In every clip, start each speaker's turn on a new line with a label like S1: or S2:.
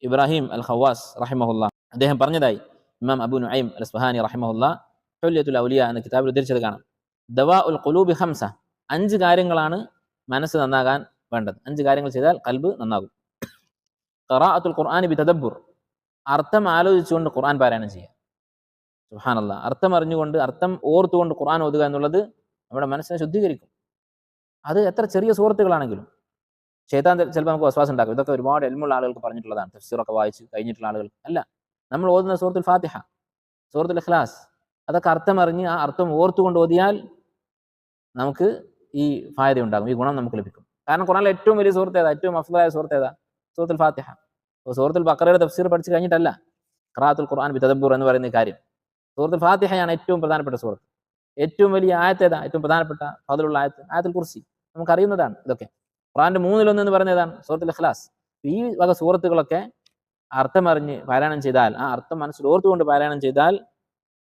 S1: ഇബ്രാഹിം അൽ ഖവാസ് റഹിമഹുല്ല അദ്ദേഹം പറഞ്ഞതായി ഇമാം അബു നുഐം അൽ അസ്ബഹാനി റഹിമഹുല്ല ഹുല്യത്തുൽ ഔലിയ എന്ന കിതാബിൽ ഉദ്ധരിച്ചത് കാണാം. ദവാ ഉൽ ഖുലൂബി ഖംസ, 5 കാര്യങ്ങളാണ് മനസ്സ് നന്നാകാൻ വേണ്ടത്. 5 കാര്യങ്ങൾ ചെയ്താൽ ഖൽബ് നന്നാകും. ഖിറാഅത്തുൽ ഖുർആനി ബിതദബ്ബുർ, അർത്ഥം ആലോചിച്ചുകൊണ്ട് ഖുർആൻ പാരായണം ചെയ്യുക. സുബ്ഹാനല്ലാഹ്, അർത്ഥം അറിഞ്ഞുകൊണ്ട് അർത്ഥം ഓർത്തുകൊണ്ട് ഖുർആൻ ഓതുക എന്നുള്ളത് നമ്മുടെ മനസ്സിനെ ശുദ്ധീകരിക്കും. അത് എത്ര ചെറിയ സൂറത്തുകളാണെങ്കിലും. ശൈത്താൻ ചിലപ്പോൾ നമുക്ക് വസ്വാസം ഉണ്ടാക്കും. ഇതൊക്കെ ഒരുപാട് ഇൽമുള്ള ആളുകൾക്ക് പറഞ്ഞിട്ടുള്ളതാണ്, തഫ്സീറൊക്കെ വായിച്ച് കഴിഞ്ഞിട്ടുള്ള ആളുകൾ അല്ല. നമ്മൾ ഓതുന്ന സൂറത്തുൽ ഫാത്തിഹ, സൂറത്തുൽ ഇഖ്ലാസ്, അതൊക്കെ അർത്ഥം അറിഞ്ഞ് ആ അർത്ഥം ഓർത്തുകൊണ്ട് ഓതിയാൽ നമുക്ക് ഈ ഫായത ഉണ്ടാകും, ഈ ഗുണം നമുക്ക് ലഭിക്കും. കാരണം ഖുർആനിലെ ഏറ്റവും വലിയ സൂറത്ത് ഏതാ? ഏറ്റവും അഫ്ളലായ സൂറത്ത് ഏതാ? സൂറത്തുൽ ഫാത്തിഹ. അപ്പോൾ സൂറത്തുൽ ബഖറയുടെ തഫ്സീർ പഠിച്ചു കഴിഞ്ഞിട്ടല്ല ഖിറാഅത്തുൽ ഖുർആൻ ബിതദബ്ബുർ എന്ന് പറയുന്ന കാര്യം. സൂറത്തുൽ ഫാത്തിഹയാണ് ഏറ്റവും പ്രധാനപ്പെട്ട സൂറത്ത്. ഏറ്റവും വലിയ ആയത്ത് ഏതാ? ഏറ്റവും പ്രധാനപ്പെട്ട ഫضലുള്ള ആയത്ത് ആയത്തുൽ കുർസി. നമുക്കറിയുന്നതാണ് ഇതൊക്കെ. ഖുർആന്റെ 1/3 എന്ന് പറയുന്നത് ഏതാണ്? സൂറത്തുൽ ഇഖ്ലാസ്. ഈ വക സൂറത്തുകളൊക്കെ അർത്ഥമറിഞ്ഞ് പാരായണം ചെയ്താൽ, ആ അർത്ഥം മനസ്സിൽ ഓർത്തുകൊണ്ട് പാരായണം ചെയ്താൽ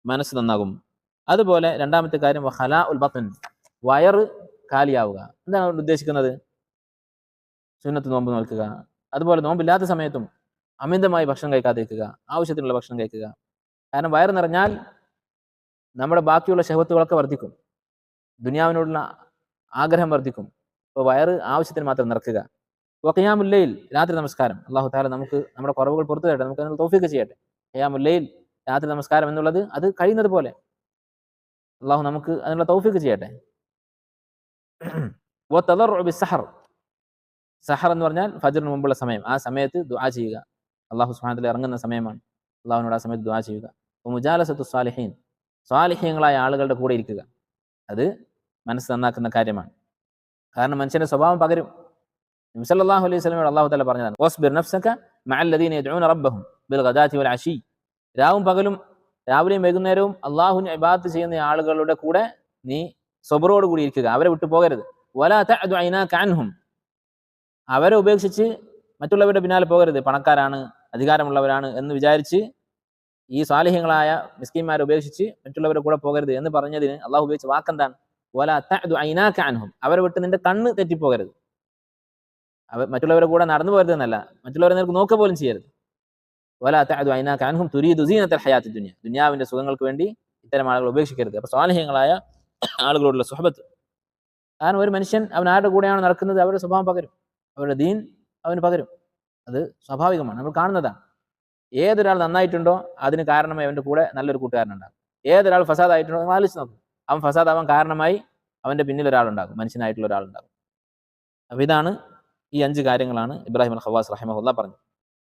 S1: മനസ്സ് നന്നാകും. അതുപോലെ രണ്ടാമത്തെ കാര്യം ഖലാ ഉൽ ബത്ൻ, വയറ് കാലിയാവുക. എന്താണ് അതുകൊണ്ട് ഉദ്ദേശിക്കുന്നത്? സുന്നത്ത് നോമ്പ് നോൽക്കുക, അതുപോലെ നോമ്പില്ലാത്ത സമയത്തും അമിതമായി ഭക്ഷണം കഴിക്കാതിരിക്കുക, ആവശ്യത്തിനുള്ള ഭക്ഷണം കഴിക്കുക. കാരണം വയറ് നിറഞ്ഞാൽ നമ്മുടെ ബാക്കിയുള്ള ശഹവത്തുകളൊക്കെ വർദ്ധിക്കും, ദുനിയാവിനോടുള്ള ആഗ്രഹം വർദ്ധിക്കും. അപ്പോൾ വയറ് ആവശ്യത്തിന് മാത്രം നിറക്കുക. ഖിയാമുൽ ലൈൽ, രാത്രി നമസ്കാരം. അല്ലാഹു തആല നമുക്ക് നമ്മുടെ കുറവുകൾ പുറത്തു തരട്ടെ, നമുക്ക് അതിനുള്ള തൗഫീഖ് ചെയ്യട്ടെ. ഖിയാമുൽ ലൈൽ, രാത്രി നമസ്കാരം എന്നുള്ളത് അത് കഴിയുന്നത് പോലെ അള്ളാഹു നമുക്ക് അതിനുള്ള തൗഫീഖ് ചെയ്യട്ടെ. വതദർഉ ബിസ്സഹർ, സഹർ എന്ന് പറഞ്ഞാൽ ഫജ്റിന് മുമ്പുള്ള സമയം. ആ സമയത്ത് ദുആ ചെയ്യുക. അല്ലാഹു സുബ്ഹാനഹു വ തആല ഇറങ്ങുന്ന സമയമാണ്, അള്ളാഹുവിനോട് ആ സമയത്ത് ദുആ ചെയ്യുക. മുജാലസത്തു സ്വാലിഹീൻ, സ്വാലിഹീങ്ങളായ ആളുകളുടെ കൂടെ ഇരിക്കുക. അത് മനസ്സ് നന്നാക്കുന്ന കാര്യമാണ്. കാരണം മനുഷ്യന്റെ സ്വഭാവം പകരും. നബി സല്ലല്ലാഹു അലൈഹി വസല്ലമയോട് അല്ലാഹു തആല പറഞ്ഞതാണ്, വസ്ബിർ നഫ്സക മഅല്ലദീന യദ്ഊന റബ്ബഹും ബിൽഗദാതി വൽ അശി, രാവും പകലും രാവിലെയും വൈകുന്നേരവും അള്ളാഹുവിനെ ഇബാദത്ത് ചെയ്യുന്ന ആളുകളുടെ കൂടെ നീ സബറോട് കൂടി ഇരിക്കുക, അവരെ വിട്ടു പോകരുത്. വലാ തഅദു ഐനാക അൻഹും, അവരെ ഉപേക്ഷിച്ച് മറ്റുള്ളവരുടെ പിന്നാലെ പോകരുത്. പണക്കാരാണ്, അധികാരമുള്ളവരാണ് എന്ന് വിചാരിച്ച് ഈ സാലിഹ്യങ്ങളായ മിസ്കീന്മാരെ ഉപേക്ഷിച്ച് മറ്റുള്ളവരുടെ കൂടെ പോകരുത് എന്ന് പറഞ്ഞതിന് അള്ളാഹു ഉപയോഗിച്ച വാക്കെന്താണ്? വലാ തഅദു ഐനാക അൻഹും, അവരെ വിട്ട് നിന്റെ കണ്ണ് തെറ്റിപ്പോകരുത്. മറ്റുള്ളവരുടെ കൂടെ നടന്നു പോകരുത് എന്നല്ല, മറ്റുള്ളവരെ നിനക്ക് നോക്കുക പോലും ചെയ്യരുത്. വലാ തഅദു ഐനാക അൻഹും തുരീദു സീനത്തൽ ഹയാത്തി ദുനിയ, ദുനിയാവിന്റെ സുഖങ്ങൾക്ക് വേണ്ടി ഇത്തരം ആളുകൾ ഉപേക്ഷിക്കരുത്. അപ്പോൾ സാലിഹ്യങ്ങളായ ആളുകളോടുള്ള സുഹബത്ത്. കാരണം ഒരു മനുഷ്യൻ അവൻ ആരുടെ കൂടെയാണ് നടക്കുന്നത് അവരുടെ സ്വഭാവം പകരും, അവരുടെ ദീൻ അവന് പകരും. അത് സ്വാഭാവികമാണ്, നമ്മൾ കാണുന്നതാണ്. ഏതൊരാൾ നന്നായിട്ടുണ്ടോ അതിന് കാരണമായി അവൻ്റെ കൂടെ നല്ലൊരു കൂട്ടുകാരനുണ്ടാകും. ഏതൊരാൾ ഫസാദായിട്ടുണ്ടോ നമ്മൾ ആലോചിച്ച് നോക്കും, അവൻ ഫസാദാവാൻ കാരണമായി അവൻ്റെ പിന്നിൽ ഒരാളുണ്ടാകും, മനുഷ്യനായിട്ടുള്ള ഒരാളുണ്ടാകും. അപ്പോൾ ഇതാണ് ഈ 5 കാര്യങ്ങളാണ് ഇബ്രാഹിം അൽ ഖവാസ് റഹിമഹുല്ലാ പറഞ്ഞത്.